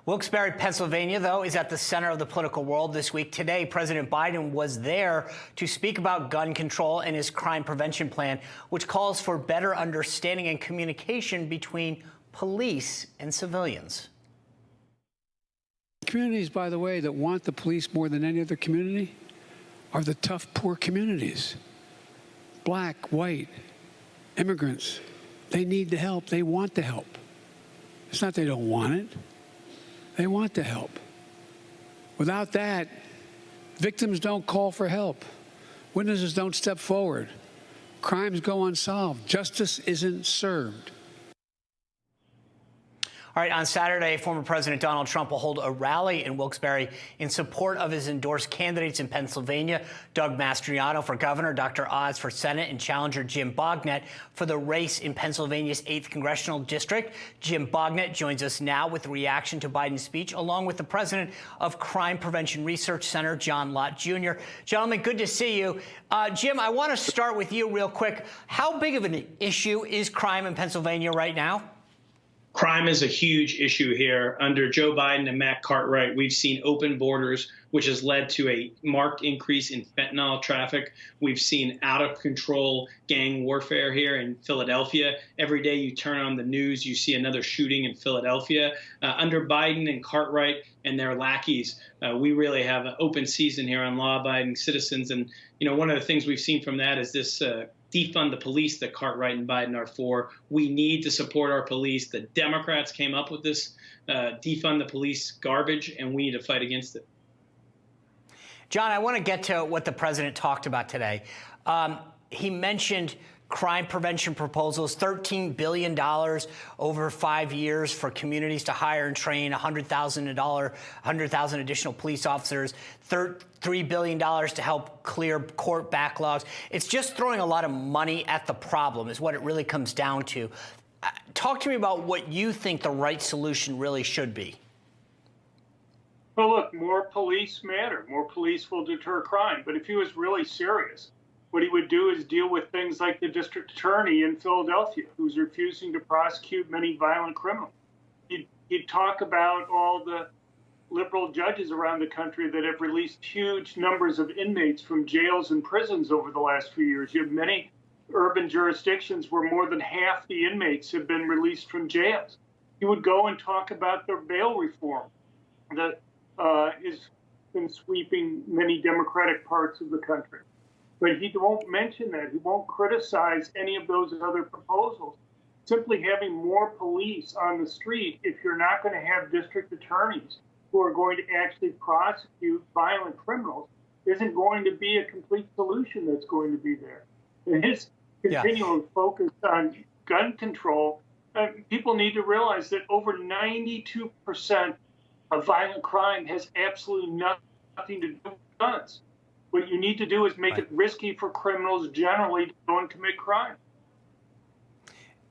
Wilkes-Barre, Pennsylvania, though, is at the center of the political world this week. Today, President Biden was there to speak about gun control and his crime prevention plan, which calls for better understanding and communication between police and civilians. Communities, by the way, that want the police more than any other community are the tough, poor communities. Black, white, immigrants. They need the help. They want the help. It's not they don't want it. They want the help. Without that, victims don't call for help. Witnesses don't step forward. Crimes go unsolved. Justice isn't served. All right, on Saturday, former President Donald Trump will hold a rally in Wilkes-Barre in support of his endorsed candidates in Pennsylvania, Doug Mastriano for governor, Dr. Oz for Senate, and challenger Jim Bognet for the race in Pennsylvania's 8th congressional district. Jim Bognet joins us now with a reaction to Biden's speech, along with the president of Crime Prevention Research Center, John Lott Jr. Gentlemen, good to see you. Jim, I want to start with you real quick. How big of an issue is crime in Pennsylvania right now? Crime is a huge issue here. Under Joe Biden and Matt Cartwright, we've seen open borders, which has led to a marked increase in fentanyl traffic. We've seen out of control gang warfare here in Philadelphia. Every day you turn on the news, you see another shooting in Philadelphia. Under Biden and Cartwright and their lackeys, we really have an open season here on law-abiding citizens. And, you know, one of the things we've seen from that is this defund the police that Cartwright and Biden are for. We need to support our police. The Democrats came up with this defund the police garbage, and we need to fight against it. John, I want to get to what the president talked about today. He mentioned crime prevention proposals, $13 billion over 5 years for communities to hire and train, $100,000 additional police officers, $3 billion to help clear court backlogs. It's just throwing a lot of money at the problem is what it really comes down to. Talk to me about what you think the right solution really should be. Well, look, more police matter. More police will deter crime. But if he was really serious, what he would do is deal with things like the district attorney in Philadelphia, who's refusing to prosecute many violent criminals. He'd talk about all the liberal judges around the country that have released huge numbers of inmates from jails and prisons over the last few years. You have many urban jurisdictions where more than half the inmates have been released from jails. He would go and talk about the bail reform that has been sweeping many Democratic parts of the country. But he won't mention that. He won't criticize any of those other proposals. Simply having more police on the street, if you're not going to have district attorneys who are going to actually prosecute violent criminals, isn't going to be a complete solution that's going to be there. And his continual focus on gun control, people need to realize that over 92% of violent crime has absolutely nothing to do with guns. What you need to do is make it risky for criminals generally to go and commit crime.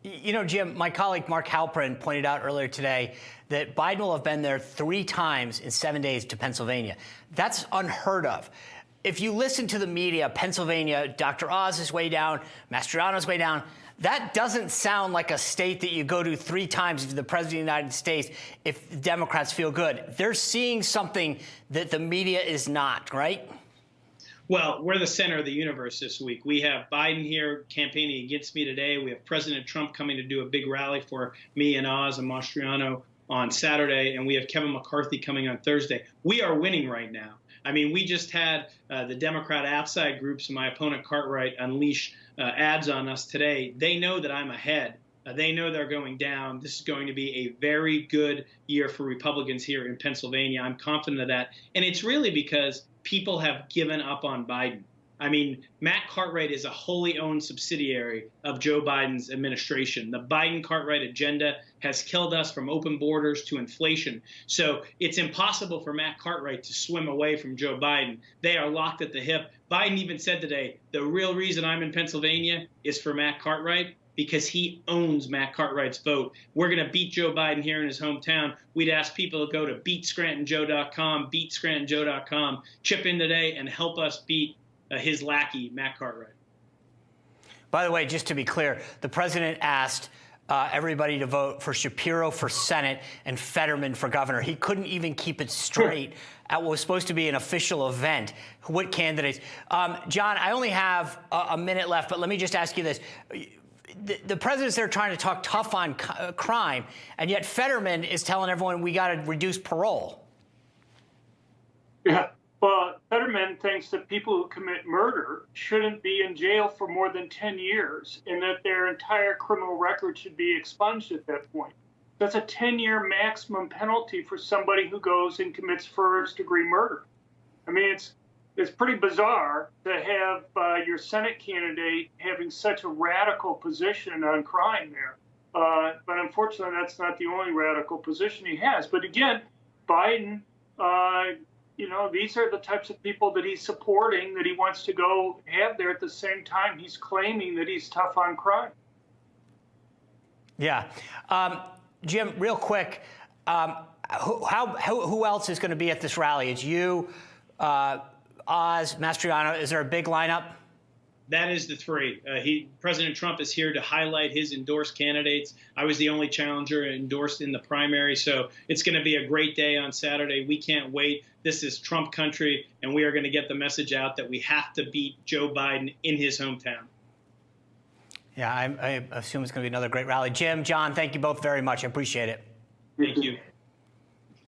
You know, Jim, my colleague Mark Halperin pointed out earlier today that Biden will have been there 3 times in 7 days to Pennsylvania. That's unheard of. If you listen to the media, Pennsylvania, Dr. Oz is way down, Mastriano's way down. That doesn't sound like a state that you go to 3 times if the president of the United States, if the Democrats feel good. They're seeing something that the media is not, right? Well, we're the center of the universe this week. We have Biden here campaigning against me today. We have President Trump coming to do a big rally for me and Oz and Mastriano on Saturday, and we have Kevin McCarthy coming on Thursday. We are winning right now. I mean, we just had the Democrat outside groups and my opponent Cartwright unleash ads on us today. They know that I'm ahead. They know they're going down. This is going to be a very good year for Republicans here in Pennsylvania. I'm confident of that. And it's really because people have given up on Biden. I mean, Matt Cartwright is a wholly owned subsidiary of Joe Biden's administration. The Biden-Cartwright agenda has killed us from open borders to inflation. So it's impossible for Matt Cartwright to swim away from Joe Biden. They are locked at the hip. Biden even said today, the real reason I'm in Pennsylvania is for Matt Cartwright, because he owns Matt Cartwright's vote. We're going to beat Joe Biden here in his hometown. We'd ask people to go to beatscrantonjoe.com, beatscrantonjoe.com, chip in today and help us beat his lackey, Matt Cartwright. By the way, just to be clear, the president asked everybody to vote for Shapiro for Senate and Fetterman for governor. He couldn't even keep it straight at what was supposed to be an official event. What candidates? John, I only have a minute left, but let me just ask you this. The president's there trying to talk tough on crime, and yet Fetterman is telling everyone we got to reduce parole. Yeah. Well, Fetterman thinks that people who commit murder shouldn't be in jail for more than 10 years and that their entire criminal record should be expunged at that point. That's a 10-year maximum penalty for somebody who goes and commits first-degree murder. I mean, it's pretty bizarre to have your Senate candidate having such a radical position on crime there. But unfortunately, that's not the only radical position he has. But again, Biden, these are the types of people that he's supporting, that he wants to go have there at the same time he's claiming that he's tough on crime. Yeah. Jim, real quick, who else is going to be at this rally? It's you, Oz, Mastriano. Is there a big lineup? That is the three. President Trump is here to highlight his endorsed candidates. I was the only challenger endorsed in the primary, so it's going to be a great day on Saturday. We can't wait. This is Trump country, and we are going to get the message out that we have to beat Joe Biden in his hometown. Yeah, I assume it's going to be another great rally. Jim, John, thank you both very much. I appreciate it. Thank you.